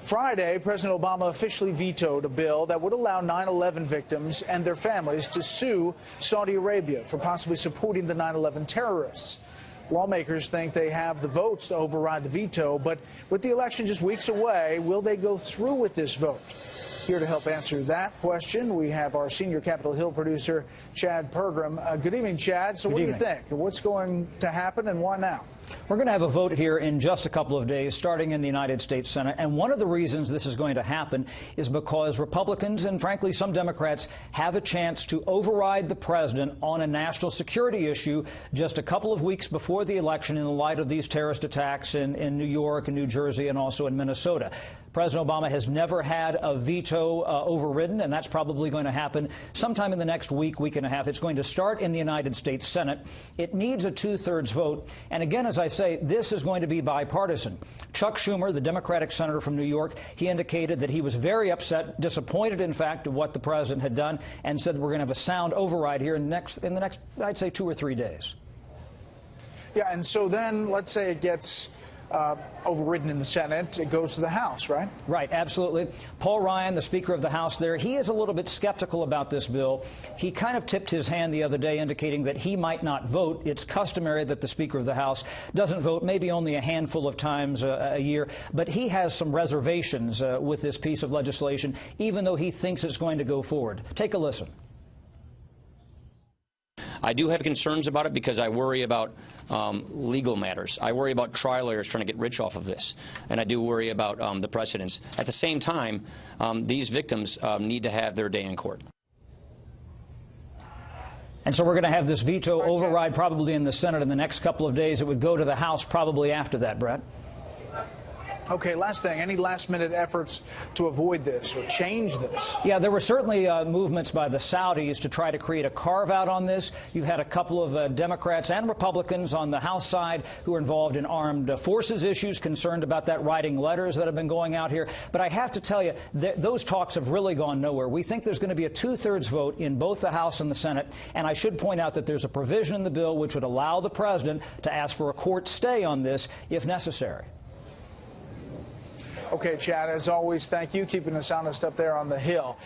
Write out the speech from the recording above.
Friday, President Obama officially vetoed a bill that would allow 9/11 victims and their families to sue Saudi Arabia for possibly supporting the 9/11 terrorists. Lawmakers think they have the votes to override the veto, but with the election just weeks away, will they go through with this vote? Here to help answer that question, we have our senior Capitol Hill producer, Chad Pergram. Good evening, Chad. So what do you think? What's going to happen and why now? We're going to have a vote here in just a couple of days, starting in the United States Senate. And one of the reasons this is going to happen is because Republicans and, frankly, some Democrats have a chance to override the president on a national security issue just a couple of weeks before the election in the light of these terrorist attacks in New York and New Jersey and also in Minnesota. President Obama has never had a veto overridden, and that's probably going to happen sometime in the next week, week and a half. It's going to start in the United States Senate. It needs a two-thirds vote. And again, as I say, this is going to be bipartisan. Chuck Schumer, the Democratic senator from New York, he indicated that he was very upset, disappointed, in fact, of what the president had done, and said we're going to have a sound override here in the next, I'd say, 2 or 3 days. Yeah, and so then let's say it gets overridden in the Senate, it goes to the House, right? Right, absolutely. Paul Ryan, the Speaker of the House there, he is a little bit skeptical about this bill. He kind of tipped his hand the other day, indicating that he might not vote. It's customary that the Speaker of the House doesn't vote, maybe only a handful of times a year, but he has some reservations with this piece of legislation, even though he thinks it's going to go forward. Take a listen. I do have concerns about it because I worry about legal matters. I worry about trial lawyers trying to get rich off of this, and I do worry about the precedents. At the same time, these victims need to have their day in court. And so we're going to have this veto override probably in the Senate in the next couple of days. It would go to the House probably after that, Brett. Okay, last thing, any last-minute efforts to avoid this or change this? Yeah, there were certainly movements by the Saudis to try to create a carve-out on this. You've had a couple of Democrats and Republicans on the House side who are involved in armed forces issues, concerned about that, writing letters that have been going out here. But I have to tell you, those talks have really gone nowhere. We think there's going to be a two-thirds vote in both the House and the Senate. And I should point out that there's a provision in the bill which would allow the president to ask for a court stay on this if necessary. Okay, Chad, as always, thank you, keeping us honest up there on the Hill.